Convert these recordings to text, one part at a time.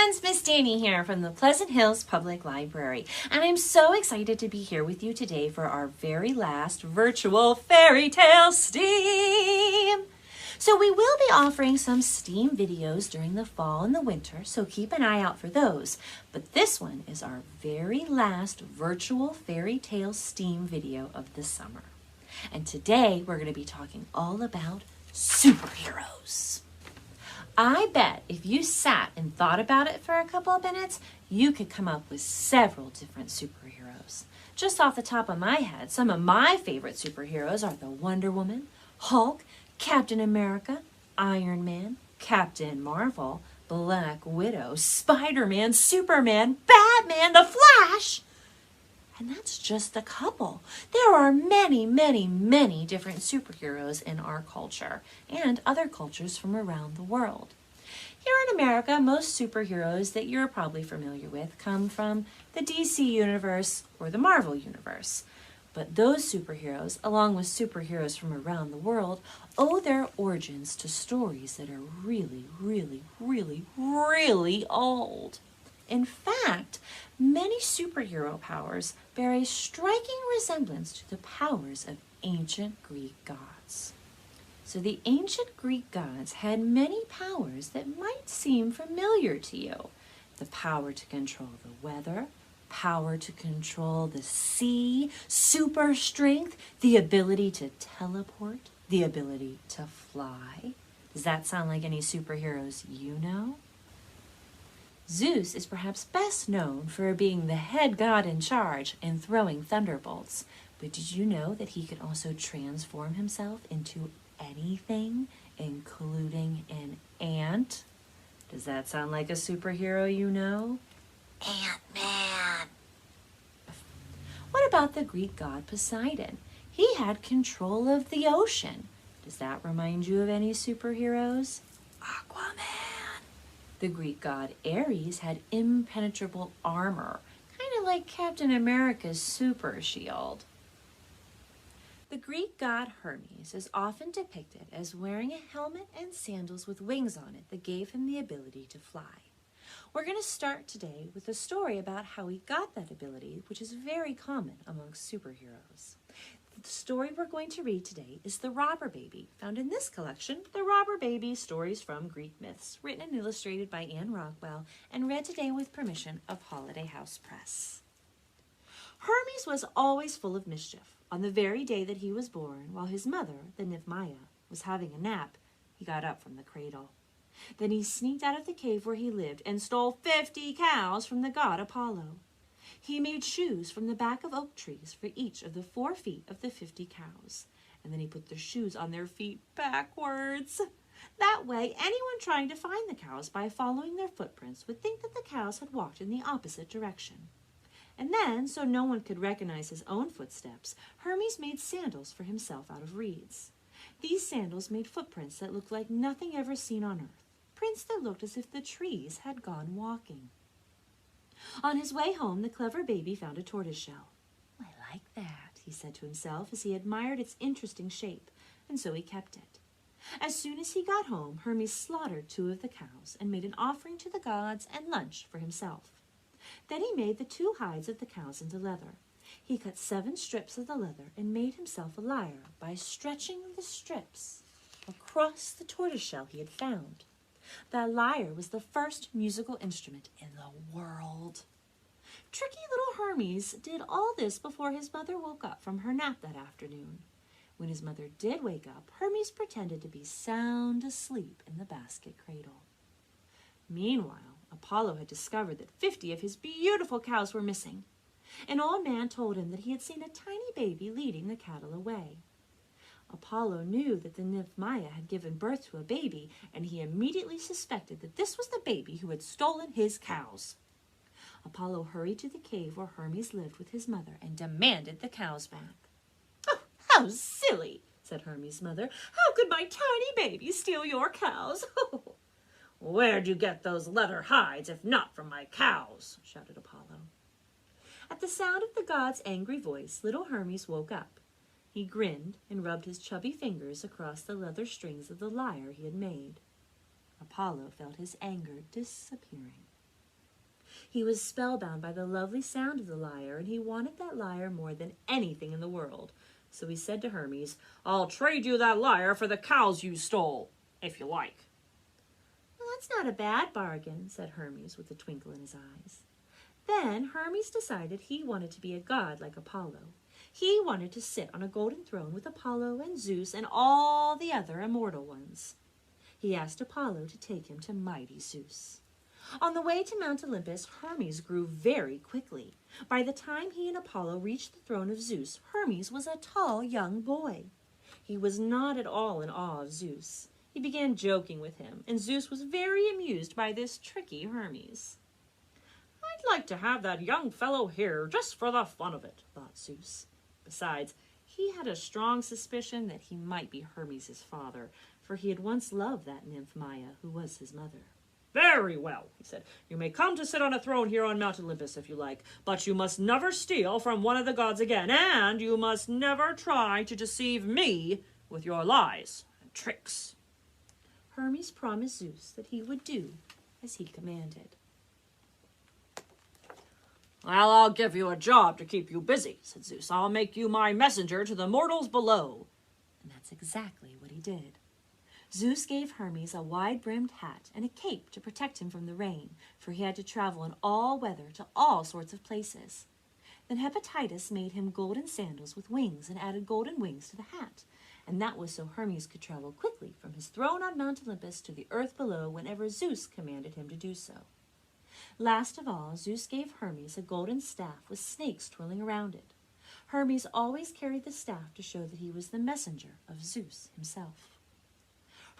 friends, Miss Dani here from the Pleasant Hills Public Library, and I'm so excited to be here with you today for our very last virtual fairy tale STEAM. So we will be offering some STEAM videos during the fall and the winter, so keep an eye out for those. But this one is our very last virtual fairy tale STEAM video of the summer. And today we're going to be talking all about superheroes. I bet if you sat and thought about it for a couple of minutes, you could come up with several different superheroes. Just off the top of my head, some of my favorite superheroes are the Wonder Woman, Hulk, Captain America, Iron Man, Captain Marvel, Black Widow, Spider-Man, Superman, Batman, The Flash. And that's just a couple. There are many, many, many different superheroes in our culture and other cultures from around the world. Here in America, most superheroes that you're probably familiar with come from the DC universe or the Marvel universe. But those superheroes, along with superheroes from around the world, owe their origins to stories that are really, really, really, really old. In fact, many superhero powers bear a striking resemblance to the powers of ancient Greek gods. So the ancient Greek gods had many powers that might seem familiar to you. The power to control the weather, power to control the sea, super strength, the ability to teleport, the ability to fly. Does that sound like any superheroes you know? Zeus is perhaps best known for being the head god in charge and throwing thunderbolts. But did you know that he could also transform himself into anything, including an ant? Does that sound like a superhero you know? Ant-Man. What about the Greek god Poseidon? He had control of the ocean. Does that remind you of any superheroes? Aquaman. The Greek god Ares had impenetrable armor, kind of like Captain America's super shield. The Greek god Hermes is often depicted as wearing a helmet and sandals with wings on it that gave him the ability to fly. We're going to start today with a story about how he got that ability, which is very common amongst superheroes. The story we're going to read today is The Robber Baby, found in this collection, The Robber Baby Stories from Greek Myths, written and illustrated by Anne Rockwell, and read today with permission of Holiday House Press. Hermes was always full of mischief. On the very day that he was born, while his mother, the nymph Maya, was having a nap, he got up from the cradle. Then he sneaked out of the cave where he lived and stole 50 cows from the god Apollo. He made shoes from the back of oak trees for each of the 4 feet of the 50 cows, and then he put the shoes on their feet backwards. That way, anyone trying to find the cows by following their footprints would think that the cows had walked in the opposite direction. And then, so no one could recognize his own footsteps, Hermes made sandals for himself out of reeds. These sandals made footprints that looked like nothing ever seen on earth, prints that looked as if the trees had gone walking. On his way home, the clever baby found a tortoiseshell. "I like that," he said to himself as he admired its interesting shape, and so he kept it. As soon as he got home, Hermes slaughtered 2 of the cows and made an offering to the gods and lunch for himself. Then he made the 2 hides of the cows into leather. He cut 7 strips of the leather and made himself a lyre by stretching the strips across the tortoiseshell he had found. That lyre was the first musical instrument in the world. Tricky little Hermes did all this before his mother woke up from her nap that afternoon. When his mother did wake up, Hermes pretended to be sound asleep in the basket cradle. Meanwhile, Apollo had discovered that 50 of his beautiful cows were missing. An old man told him that he had seen a tiny baby leading the cattle away. Apollo knew that the nymph Maya had given birth to a baby, and he immediately suspected that this was the baby who had stolen his cows. Apollo hurried to the cave where Hermes lived with his mother and demanded the cows back. "Oh, how silly," said Hermes' mother. "How could my tiny baby steal your cows?" "Where'd you get those leather hides if not from my cows?" shouted Apollo. At the sound of the god's angry voice, little Hermes woke up. He grinned and rubbed his chubby fingers across the leather strings of the lyre he had made. Apollo felt his anger disappearing. He was spellbound by the lovely sound of the lyre, and he wanted that lyre more than anything in the world. So he said to Hermes, "I'll trade you that lyre for the cows you stole, if you like." "Well, that's not a bad bargain," said Hermes with a twinkle in his eyes. Then Hermes decided he wanted to be a god like Apollo. He wanted to sit on a golden throne with Apollo and Zeus and all the other immortal ones. He asked Apollo to take him to mighty Zeus. On the way to Mount Olympus, Hermes grew very quickly. By the time he and Apollo reached the throne of Zeus, Hermes was a tall young boy. He was not at all in awe of Zeus. He began joking with him, and Zeus was very amused by this tricky Hermes. "I'd like to have that young fellow here just for the fun of it," thought Zeus. Besides, he had a strong suspicion that he might be Hermes' father, for he had once loved that nymph Maia, who was his mother. "Very well," he said. "You may come to sit on a throne here on Mount Olympus if you like, but you must never steal from one of the gods again, and you must never try to deceive me with your lies and tricks." Hermes promised Zeus that he would do as he commanded. "Well, I'll give you a job to keep you busy," said Zeus. "I'll make you my messenger to the mortals below." And that's exactly what he did. Zeus gave Hermes a wide-brimmed hat and a cape to protect him from the rain, for he had to travel in all weather to all sorts of places. Then Hephaestus made him golden sandals with wings and added golden wings to the hat, and that was so Hermes could travel quickly from his throne on Mount Olympus to the earth below whenever Zeus commanded him to do so. Last of all, Zeus gave Hermes a golden staff with snakes twirling around it. Hermes always carried the staff to show that he was the messenger of Zeus himself.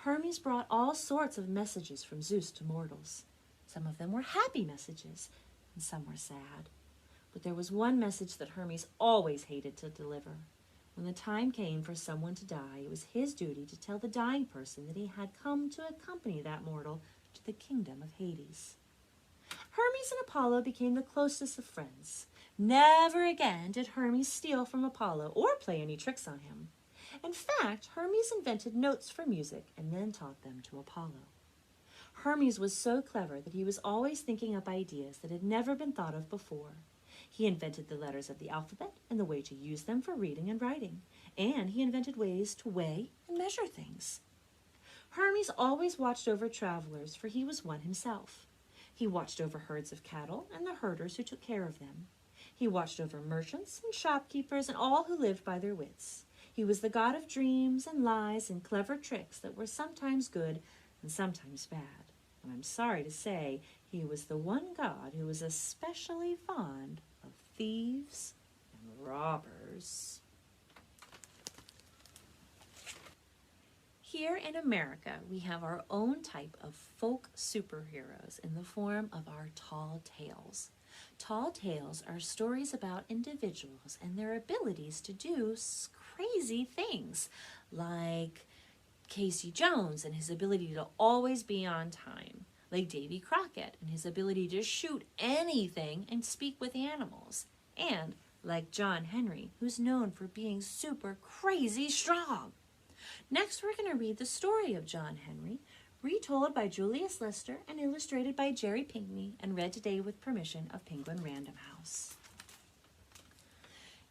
Hermes brought all sorts of messages from Zeus to mortals. Some of them were happy messages, and some were sad. But there was one message that Hermes always hated to deliver. When the time came for someone to die, it was his duty to tell the dying person that he had come to accompany that mortal to the kingdom of Hades. Hermes and Apollo became the closest of friends. Never again did Hermes steal from Apollo or play any tricks on him. In fact, Hermes invented notes for music and then taught them to Apollo. Hermes was so clever that he was always thinking up ideas that had never been thought of before. He invented the letters of the alphabet and the way to use them for reading and writing, and he invented ways to weigh and measure things. Hermes always watched over travelers, for he was one himself. He watched over herds of cattle and the herders who took care of them. He watched over merchants and shopkeepers and all who lived by their wits. He was the god of dreams and lies and clever tricks that were sometimes good and sometimes bad. And I'm sorry to say, he was the one god who was especially fond of thieves and robbers. Here in America, we have our own type of folk superheroes in the form of our tall tales. Tall tales are stories about individuals and their abilities to do crazy things, like Casey Jones and his ability to always be on time, like Davy Crockett and his ability to shoot anything and speak with animals, and like John Henry, who's known for being super crazy strong. Next, we're going to read the story of John Henry, retold by Julius Lester and illustrated by Jerry Pinkney, and read today with permission of Penguin Random House.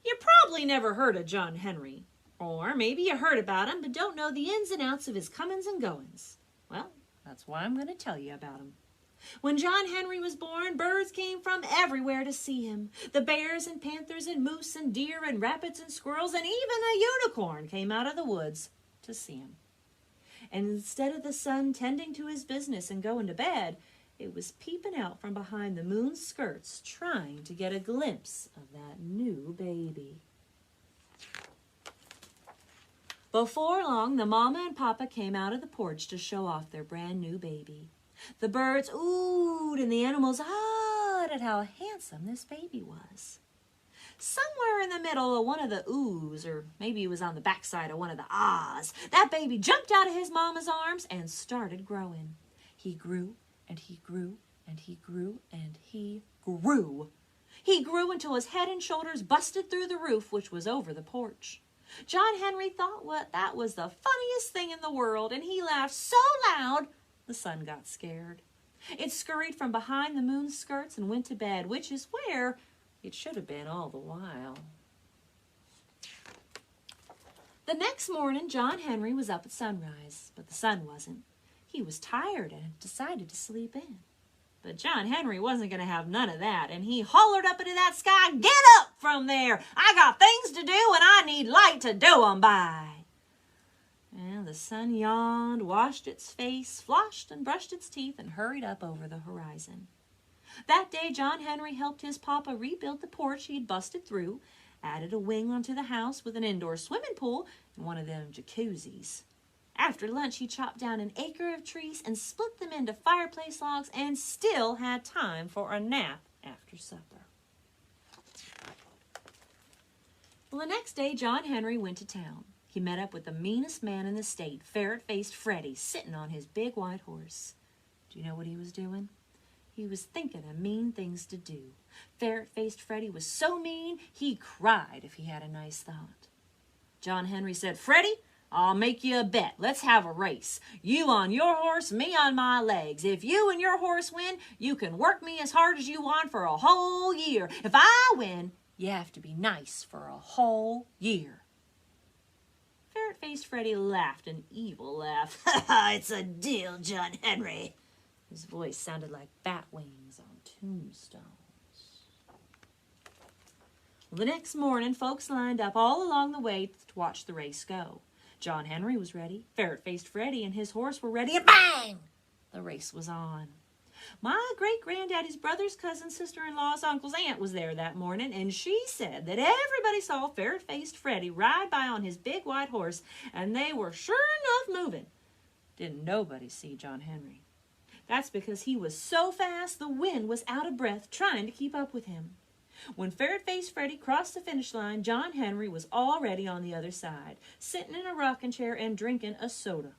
You probably never heard of John Henry, or maybe you heard about him but don't know the ins and outs of his comings and goings. Well, that's why I'm going to tell you about him. When John Henry was born, birds came from everywhere to see him. The bears and panthers and moose and deer and rabbits and squirrels and even a unicorn came out of the woods to see him. And instead of the sun tending to his business and going to bed, it was peeping out from behind the moon's skirts, trying to get a glimpse of that new baby. Before long, the mama and papa came out of the porch to show off their brand new baby. The birds oohed and the animals ahed at how handsome this baby was. Somewhere in the middle of one of the oohs, or maybe it was on the backside of one of the ahs, that baby jumped out of his mama's arms and started growing. He grew, and he grew, and he grew, and he grew. He grew until his head and shoulders busted through the roof, which was over the porch. John Henry thought that was the funniest thing in the world, and he laughed so loud the sun got scared. It scurried from behind the moon's skirts and went to bed, which is where it should have been all the while. The next morning, John Henry was up at sunrise, but the sun wasn't. He was tired and decided to sleep in. But John Henry wasn't going to have none of that, and he hollered up into that sky, "Get up from there! I got things to do, and I need light to do 'em by." And the sun yawned, washed its face, floshed and brushed its teeth, and hurried up over the horizon. That day, John Henry helped his papa rebuild the porch he'd busted through, added a wing onto the house with an indoor swimming pool and one of them jacuzzis. After lunch, he chopped down an acre of trees and split them into fireplace logs and still had time for a nap after supper. Well, the next day, John Henry went to town. He met up with the meanest man in the state, ferret-faced Freddie, sitting on his big white horse. Do you know what he was doing? He was thinking of mean things to do. Ferret-faced Freddie was so mean, he cried if he had a nice thought. John Henry said, "Freddie, I'll make you a bet. Let's have a race. You on your horse, me on my legs. If you and your horse win, you can work me as hard as you want for a whole year. If I win, you have to be nice for a whole year." Ferret-faced Freddie laughed an evil laugh. "It's a deal, John Henry." His voice sounded like bat wings on tombstones. Well, the next morning, folks lined up all along the way to watch the race go. John Henry was ready. Ferret-faced Freddie and his horse were ready, and bang! The race was on. My great-granddaddy's brother's cousin, sister-in-law's uncle's aunt was there that morning, and she said that everybody saw Ferret-faced Freddie ride by on his big white horse, and they were sure enough moving. Didn't nobody see John Henry. That's because he was so fast the wind was out of breath trying to keep up with him. When Ferret-faced Freddie crossed the finish line, John Henry was already on the other side, sitting in a rocking chair and drinking a soda.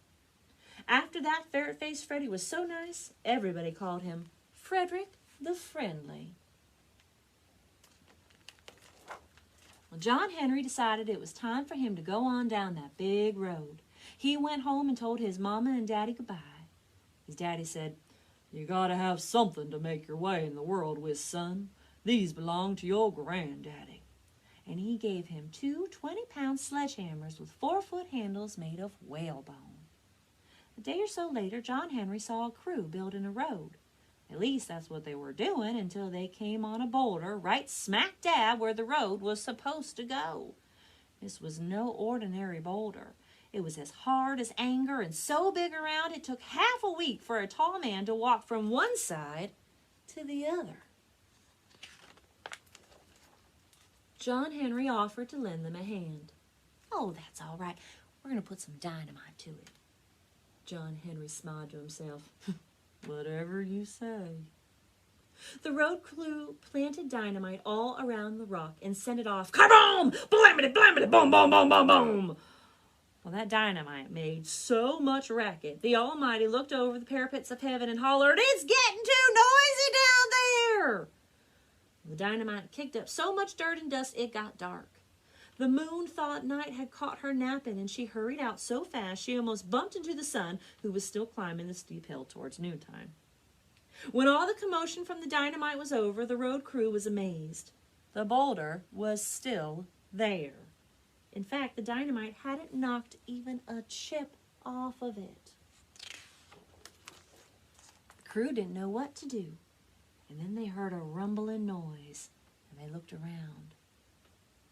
After that, Ferret-faced Freddie was so nice, everybody called him Frederick the Friendly. Well, John Henry decided it was time for him to go on down that big road. He went home and told his mama and daddy goodbye. His daddy said, "You gotta have something to make your way in the world with, son. These belong to your granddaddy." And he gave him two 20-pound sledgehammers with 4-foot handles made of whalebone. A day or so later, John Henry saw a crew building a road. At least that's what they were doing until they came on a boulder right smack dab where the road was supposed to go. This was no ordinary boulder. It was as hard as anger and so big around it took half a week for a tall man to walk from one side to the other. John Henry offered to lend them a hand. "Oh, that's all right. We're going to put some dynamite to it." John Henry smiled to himself. "Whatever you say." The road crew planted dynamite all around the rock and sent it off. Kaboom! Blamity, blamity, boom, boom, boom, boom, boom. Well, that dynamite made so much racket, the Almighty looked over the parapets of heaven and hollered, "It's getting too noisy down there!" The dynamite kicked up so much dirt and dust it got dark. The moon thought night had caught her napping, and she hurried out so fast she almost bumped into the sun, who was still climbing the steep hill towards noontime. When all the commotion from the dynamite was over, the road crew was amazed. The boulder was still there. In fact, the dynamite hadn't knocked even a chip off of it. The crew didn't know what to do, and then they heard a rumbling noise, and they looked around.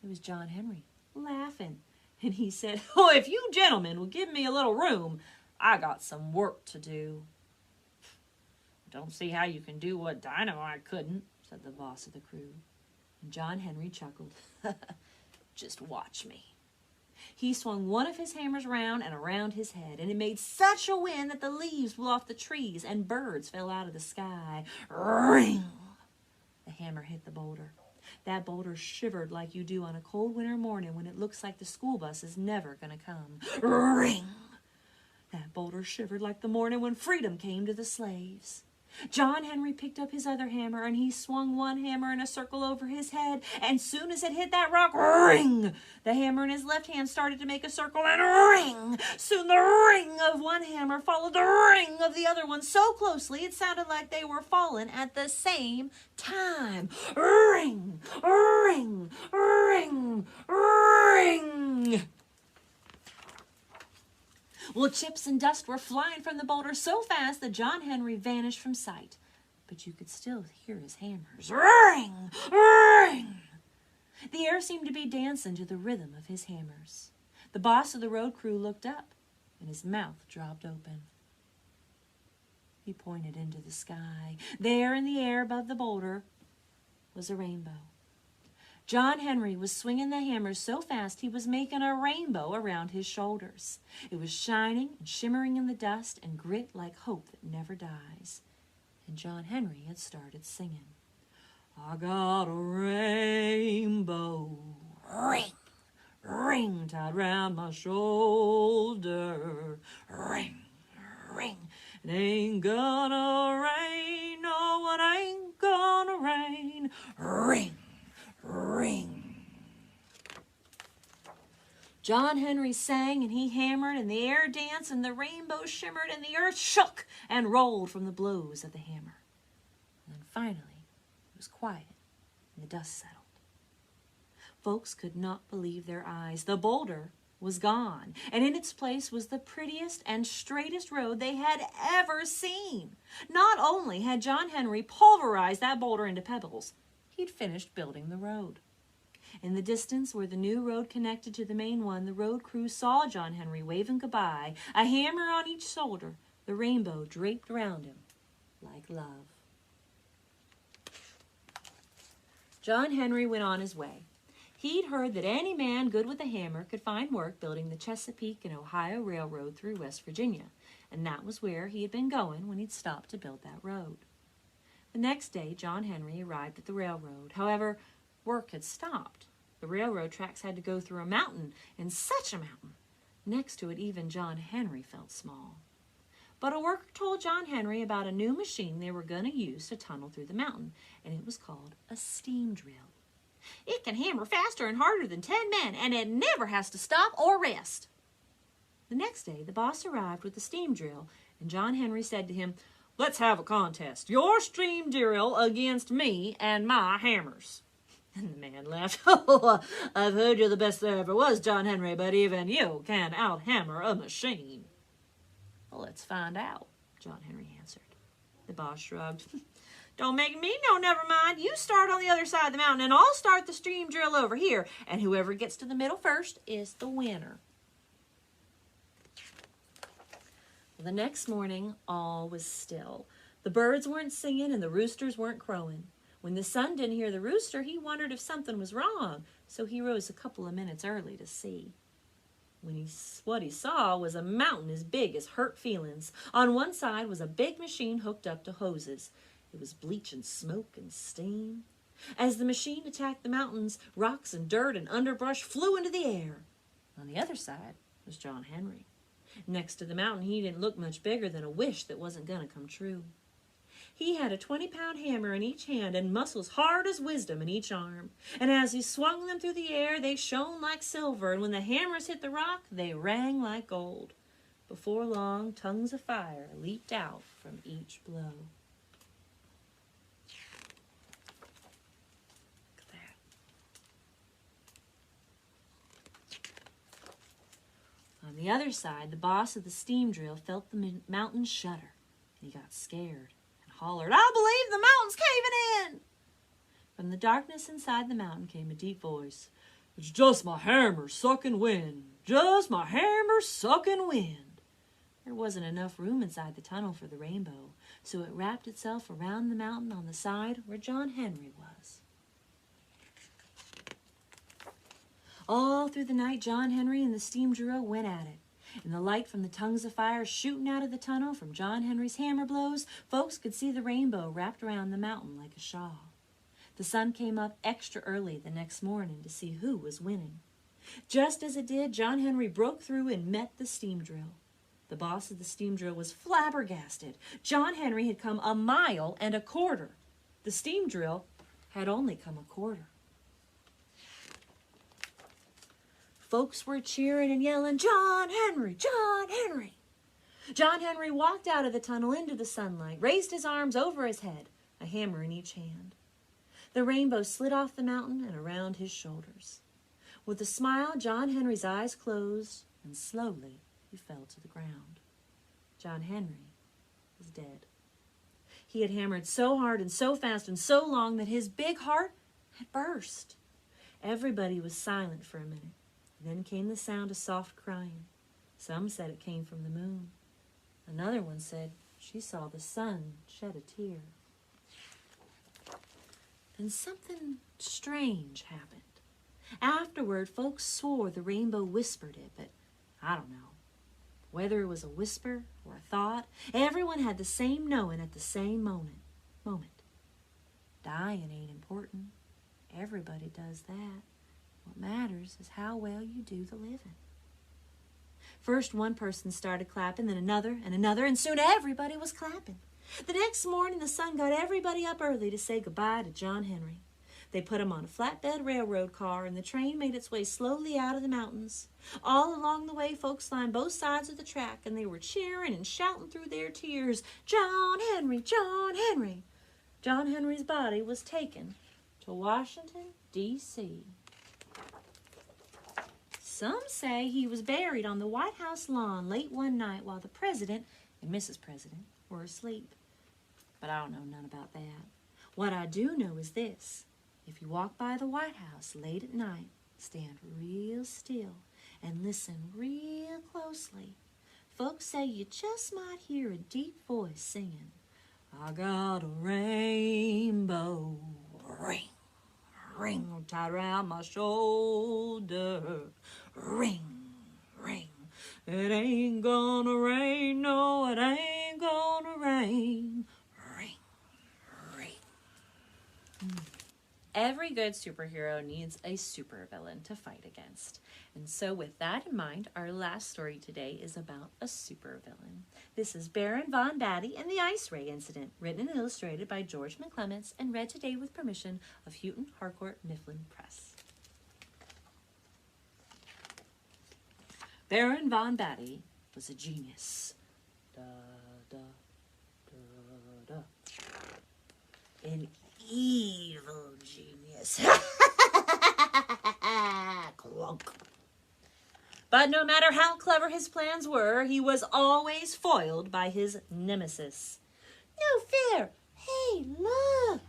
It was John Henry, laughing, and he said, "Oh, if you gentlemen will give me a little room, I got some work to do." "Don't see how you can do what dynamite couldn't," said the boss of the crew. And John Henry chuckled. "Just watch me." He swung one of his hammers round and around his head, and it made such a wind that the leaves blew off the trees and birds fell out of the sky. Ring! The hammer hit the boulder. That boulder shivered like you do on a cold winter morning when it looks like the school bus is never going to come. Ring! That boulder shivered like the morning when freedom came to the slaves. John Henry picked up his other hammer and he swung one hammer in a circle over his head. And soon as it hit that rock, ring! The hammer in his left hand started to make a circle and ring! Soon the ring of one hammer followed the ring of the other one so closely it sounded like they were falling at the same time. Ring! Ring! Ring! Ring! Well, chips and dust were flying from the boulder so fast that John Henry vanished from sight. But you could still hear his hammers. Ring! Ring! The air seemed to be dancing to the rhythm of his hammers. The boss of the road crew looked up, and his mouth dropped open. He pointed into the sky. There in the air above the boulder was a rainbow. John Henry was swinging the hammer so fast he was making a rainbow around his shoulders. It was shining and shimmering in the dust and grit like hope that never dies. And John Henry had started singing. I got a rainbow, ring, ring, tied round my shoulder, ring, ring. It ain't gonna rain, no, it ain't gonna rain, ring. Ring. John Henry sang and he hammered and the air danced and the rainbow shimmered and the earth shook and rolled from the blows of the hammer. And then finally it was quiet and the dust settled. Folks could not believe their eyes. The boulder was gone and in its place was the prettiest and straightest road they had ever seen. Not only had John Henry pulverized that boulder into pebbles, he'd finished building the road. In the distance, where the new road connected to the main one, the road crew saw John Henry waving goodbye, a hammer on each shoulder, the rainbow draped around him like love. John Henry went on his way. He'd heard that any man good with a hammer could find work building the Chesapeake and Ohio Railroad through West Virginia, and that was where he had been going when he'd stopped to build that road. The next day, John Henry arrived at the railroad. However, work had stopped. The railroad tracks had to go through a mountain, and such a mountain. Next to it, even John Henry felt small. But a worker told John Henry about a new machine they were going to use to tunnel through the mountain, and it was called a steam drill. It can hammer faster and harder than 10 men, and it never has to stop or rest. The next day, the boss arrived with the steam drill, and John Henry said to him, Let's have a contest. Your steam drill against me and my hammers. And the man laughed. Oh, I've heard you're the best there ever was, John Henry, but even you can out-hammer a machine. Well, let's find out, John Henry answered. The boss shrugged. Don't make me no never mind. You start on the other side of the mountain, and I'll start the steam drill over here. And whoever gets to the middle first is the winner. The next morning, all was still. The birds weren't singing and the roosters weren't crowing. When the son didn't hear the rooster, he wondered if something was wrong, so he rose a couple of minutes early to see. What he saw was a mountain as big as hurt feelings. On one side was a big machine hooked up to hoses. It was bleaching smoke and steam. As the machine attacked the mountains, rocks and dirt and underbrush flew into the air. On the other side was John Henry. Next to the mountain, he didn't look much bigger than a wish that wasn't going to come true. He had a 20-pound hammer in each hand and muscles hard as wisdom in each arm. And as he swung them through the air, they shone like silver, and when the hammers hit the rock, they rang like gold. Before long, tongues of fire leaped out from each blow. Look at that. On the other side, the boss of the steam drill felt the mountain shudder, and he got scared and hollered, I believe the mountain's caving in! From the darkness inside the mountain came a deep voice. It's just my hammer sucking wind, just my hammer sucking wind. There wasn't enough room inside the tunnel for the rainbow, so it wrapped itself around the mountain on the side where John Henry was. All through the night, John Henry and the steam drill went at it. In the light from the tongues of fire shooting out of the tunnel from John Henry's hammer blows, folks could see the rainbow wrapped around the mountain like a shawl. The sun came up extra early the next morning to see who was winning. Just as it did, John Henry broke through and met the steam drill. The boss of the steam drill was flabbergasted. John Henry had come 1.25 miles. The steam drill had only come 1/4. Folks were cheering and yelling, "John Henry! John Henry!" John Henry walked out of the tunnel into the sunlight, raised his arms over his head, a hammer in each hand. The rainbow slid off the mountain and around his shoulders. With a smile, John Henry's eyes closed, and slowly he fell to the ground. John Henry was dead. He had hammered so hard and so fast and so long that his big heart had burst. Everybody was silent for a minute. Then came the sound of soft crying. Some said it came from the moon. Another one said she saw the sun shed a tear. Then something strange happened. Afterward, folks swore the rainbow whispered it, but I don't know. Whether it was a whisper or a thought, everyone had the same knowing at the same moment. Dying ain't important. Everybody does that. What matters is how well you do the living. First one person started clapping, then another, and soon everybody was clapping. The next morning, the sun got everybody up early to say goodbye to John Henry. They put him on a flatbed railroad car, and the train made its way slowly out of the mountains. All along the way, folks lined both sides of the track, and they were cheering and shouting through their tears, "John Henry! John Henry!" John Henry's body was taken to Washington, D.C. Some say he was buried on the White House lawn late one night while the President and Mrs. President were asleep. But I don't know none about that. What I do know is this. If you walk by the White House late at night, stand real still and listen real closely. Folks say you just might hear a deep voice singing, "I got a rainbow ring, ring tied around my shoulder, ring, ring. It ain't gonna rain, no, it ain't gonna rain, ring, ring." Every good superhero needs a supervillain to fight against. And so with that in mind, our last story today is about a supervillain. This is Baron Von Batty and the Ice Ray Incident, written and illustrated by George McClements and read today with permission of Houghton Harcourt Mifflin Press. Baron Von Batty was a genius. An evil genius. Clunk. But no matter how clever his plans were, he was always foiled by his nemesis. "No fair! Hey, look!"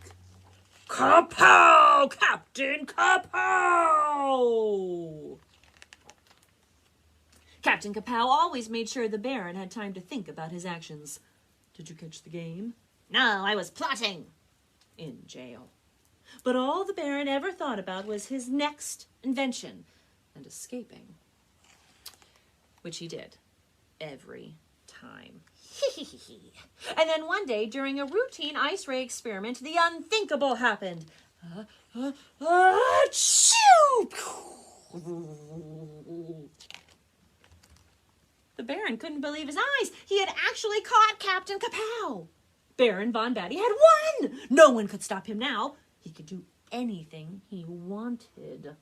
"Kapow! Captain Kapow!" Captain Kapow always made sure the Baron had time to think about his actions. "Did you catch the game?" "No, I was plotting." In jail. But all the Baron ever thought about was his next invention and escaping. Which he did. Every time. And then one day, during a routine ice ray experiment, the unthinkable happened. The Baron couldn't believe his eyes. He had actually caught Captain Kapow. Baron Von Batty had won! No one could stop him now. He could do anything he wanted.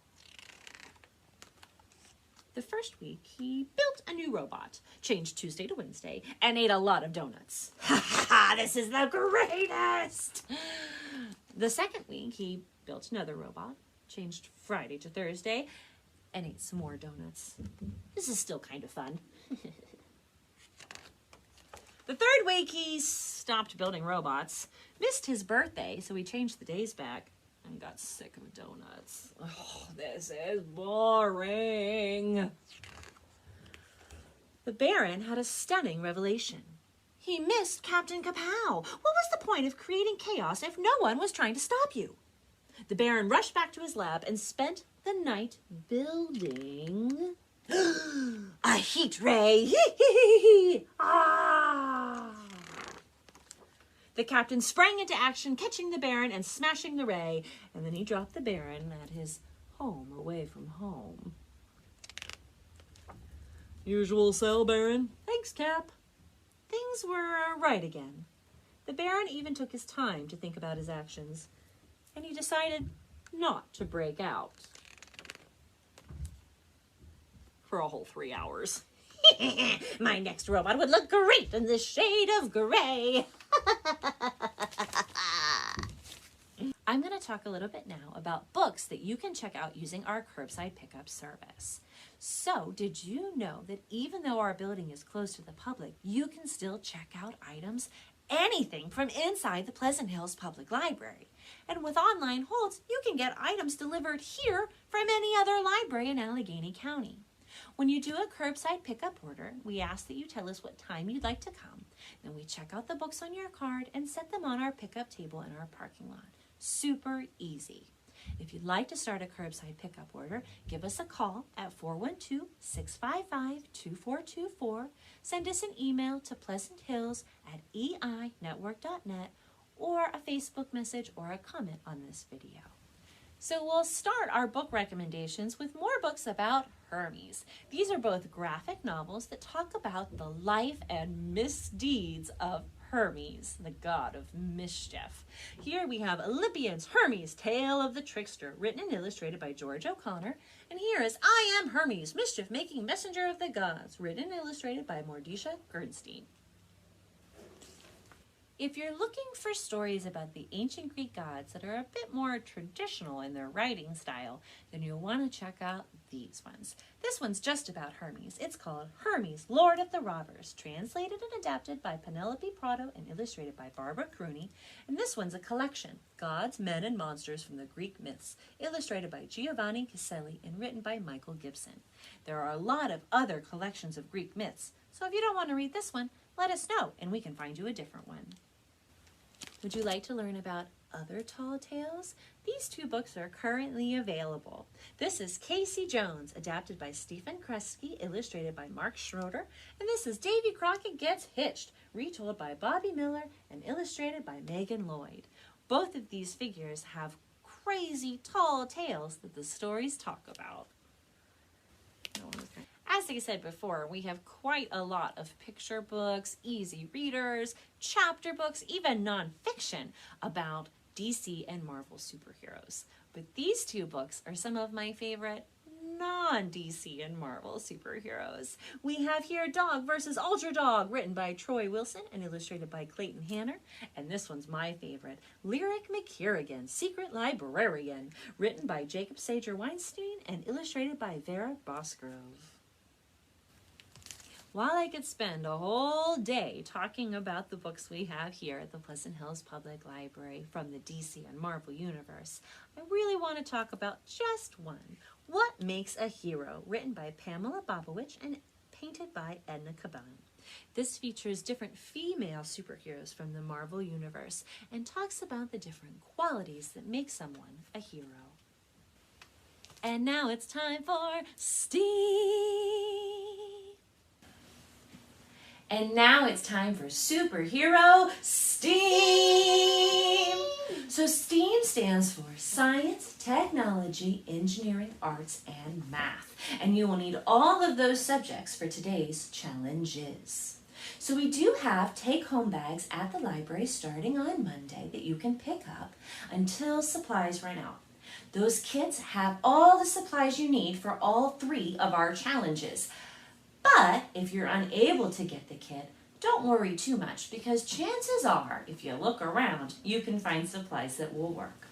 The first week, he built a new robot, changed Tuesday to Wednesday, and ate a lot of donuts. Ha ha ha! This is the greatest! The second week, he built another robot, changed Friday to Thursday, and ate some more donuts. This is still kind of fun. The third week, he stopped building robots, missed his birthday, so he changed the days back, and got sick of donuts. Oh, this is boring. The Baron had a stunning revelation. He missed Captain Kapow. What was the point of creating chaos if no one was trying to stop you? The Baron rushed back to his lab and spent the night building a heat ray. Ah! The captain sprang into action, catching the Baron and smashing the ray, and then he dropped the Baron at his home away from home. Usual cell, Baron. Thanks, Cap. Things were right again. The Baron even took his time to think about his actions, and he decided not to break out for a whole 3 hours. My next robot would look great in the shade of gray. I'm going to talk a little bit now about books that you can check out using our curbside pickup service. So, did you know that even though our building is closed to the public, you can still check out items, anything from inside the Pleasant Hills Public Library? And with online holds, you can get items delivered here from any other library in Allegheny County. When you do a curbside pickup order, we ask that you tell us what time you'd like to come. Then we check out the books on your card and set them on our pickup table in our parking lot. Super easy. If you'd like to start a curbside pickup order, give us a call at 412-655-2424. Send us an email to pleasanthills@einetwork.net or a Facebook message or a comment on this video. So we'll start our book recommendations with more books about Hermes. These are both graphic novels that talk about the life and misdeeds of Hermes, the god of mischief. Here we have Olympians, Hermes, Tale of the Trickster, written and illustrated by George O'Connor. And here is I Am Hermes, Mischief-Making Messenger of the Gods, written and illustrated by Mordecai Gernstein. If you're looking for stories about the ancient Greek gods that are a bit more traditional in their writing style, then you'll want to check out these ones. This one's just about Hermes. It's called Hermes, Lord of the Robbers, translated and adapted by Penelope Prado and illustrated by Barbara Crooney. And this one's a collection, Gods, Men, and Monsters from the Greek Myths, illustrated by Giovanni Caselli and written by Michael Gibson. There are a lot of other collections of Greek myths, so if you don't want to read this one, let us know and we can find you a different one. Would you like to learn about other tall tales? These two books are currently available. This is Casey Jones, adapted by Stephen Kresge, illustrated by Mark Schroeder, and this is Davy Crockett Gets Hitched, retold by Bobby Miller and illustrated by Megan Lloyd. Both of these figures have crazy tall tales that the stories talk about. As I said before, we have quite a lot of picture books, easy readers, chapter books, even nonfiction about DC and Marvel superheroes. But these two books are some of my favorite non-DC and Marvel superheroes. We have here Dog vs. Ultra Dog, written by Troy Wilson and illustrated by Clayton Hanner. And this one's my favorite, Lyric McKierrigan, Secret Librarian, written by Jacob Sager Weinstein and illustrated by Vera Bosgrove. While I could spend a whole day talking about the books we have here at the Pleasant Hills Public Library from the DC and Marvel universe, I really want to talk about just one, What Makes a Hero, written by Pamela Bobowich and painted by Edna Caban. This features different female superheroes from the Marvel universe and talks about the different qualities that make someone a hero. And now it's time for Steam! And now it's time for Superhero STEAM! So STEAM stands for Science, Technology, Engineering, Arts, and Math. And you will need all of those subjects for today's challenges. So we do have take-home bags at the library starting on Monday that you can pick up until supplies run out. Those kits have all the supplies you need for all 3 of our challenges. But if you're unable to get the kit, don't worry too much because chances are, if you look around, you can find supplies that will work.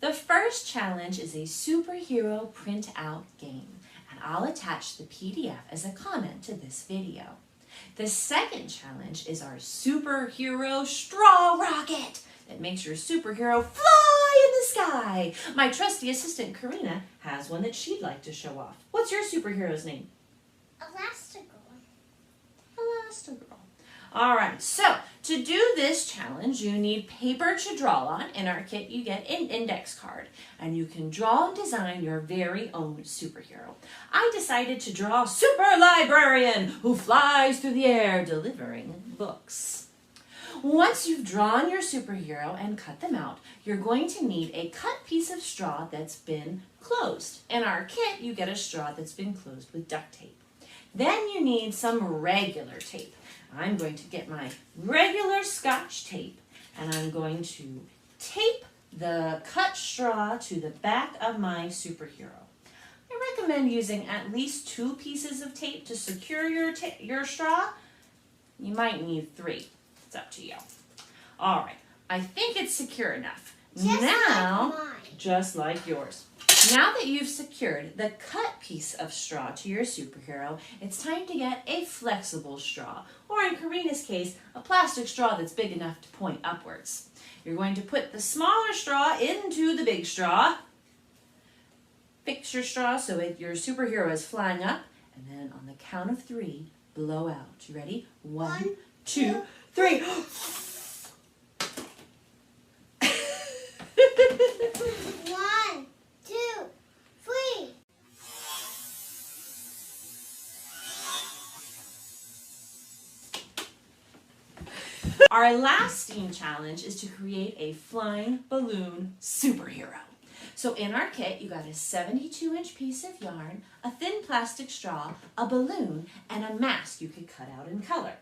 The first challenge is a superhero print-out game, and I'll attach the PDF as a comment to this video. The second challenge is our superhero straw rocket that makes your superhero fly in the sky. My trusty assistant, Karina, has one that she'd like to show off. What's your superhero's name? Elastigirl. All right, so to do this challenge, you need paper to draw on. In our kit, you get an index card, and you can draw and design your very own superhero. I decided to draw Super Librarian, who flies through the air delivering books. Once you've drawn your superhero and cut them out, you're going to need a cut piece of straw that's been closed. In our kit, you get a straw that's been closed with duct tape. Then you need some regular tape. I'm going to get my regular Scotch tape and I'm going to tape the cut straw to the back of my superhero. I recommend using at least 2 pieces of tape to secure your straw. You might need 3. It's up to you. All right, I think it's secure enough. Just like yours. Now that you've secured the cut piece of straw to your superhero, it's time to get a flexible straw, or in Karina's case, a plastic straw that's big enough to point upwards. You're going to put the smaller straw into the big straw. Fix your straw so your superhero is flying up, and then on the count of 3, blow out. You ready? 1, 2, 3. 1, 2, 3. Our last STEAM challenge is to create a flying balloon superhero. So in our kit, you got a 72-inch piece of yarn, a thin plastic straw, a balloon, and a mask you could cut out in color.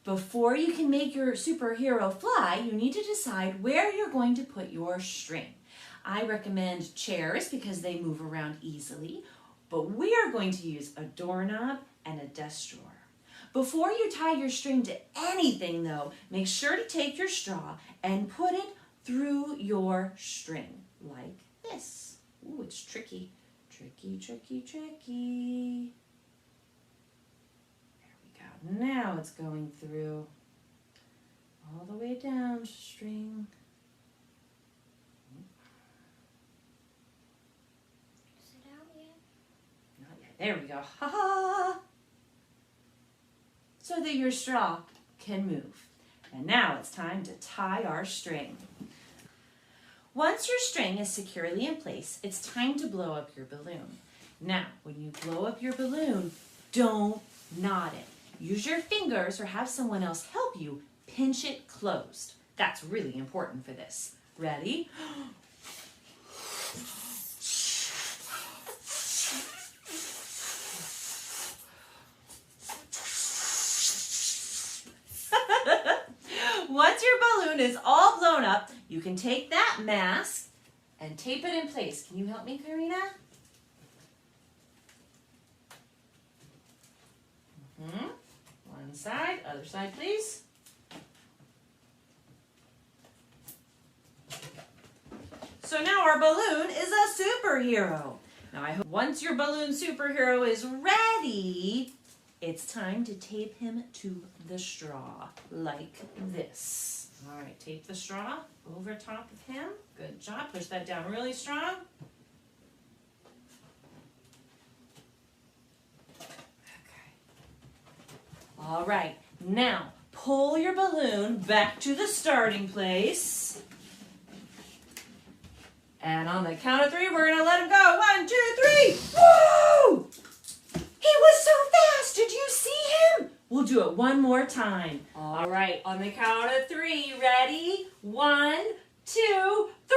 Before you can make your superhero fly, you need to decide where you're going to put your string. I recommend chairs because they move around easily, but we are going to use a doorknob and a desk drawer. Before you tie your string to anything though, make sure to take your straw and put it through your string, like this. Ooh, it's tricky. Tricky, tricky, tricky. There we go. Now it's going through all the way down string. Is it out yet? Not yet. There we go. Ha ha! So that your straw can move. And now it's time to tie our string. Once your string is securely in place, it's time to blow up your balloon. Now, when you blow up your balloon, don't knot it. Use your fingers or have someone else help you pinch it closed. That's really important for this. Ready? Once your balloon is all blown up, you can take that mask and tape it in place. Can you help me, Karina? One side, other side, please. So now our balloon is a superhero. Now I hope once your balloon superhero is ready, it's time to tape him to the straw, like this. All right, tape the straw over top of him. Good job. Push that down really strong. Okay. All right, now pull your balloon back to the starting place. And on the count of 3, we're going to let him go. 1, 2, 3. Woo! He was so fast. Did you see him? We'll do it one more time. All right, on the count of 3, ready? 1, 2, 3.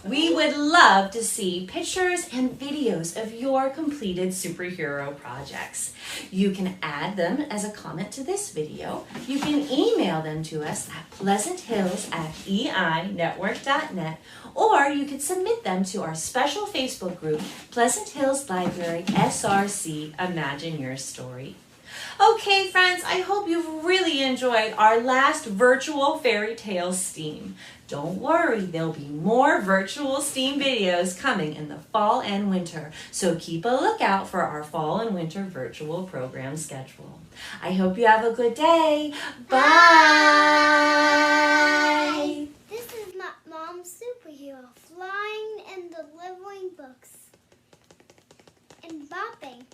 We would love to see pictures and videos of your completed superhero projects. You can add them as a comment to this video. You can email them to us at pleasanthills@einetwork.net, or you could submit them to our special Facebook group, Pleasant Hills Library SRC Imagine Your Story. Okay, friends, I hope you've really enjoyed our last virtual fairy tale STEAM. Don't worry, there'll be more virtual STEAM videos coming in the fall and winter, so keep a lookout for our fall and winter virtual program schedule. I hope you have a good day. Bye! This is my mom's superhero, flying and delivering books and bopping.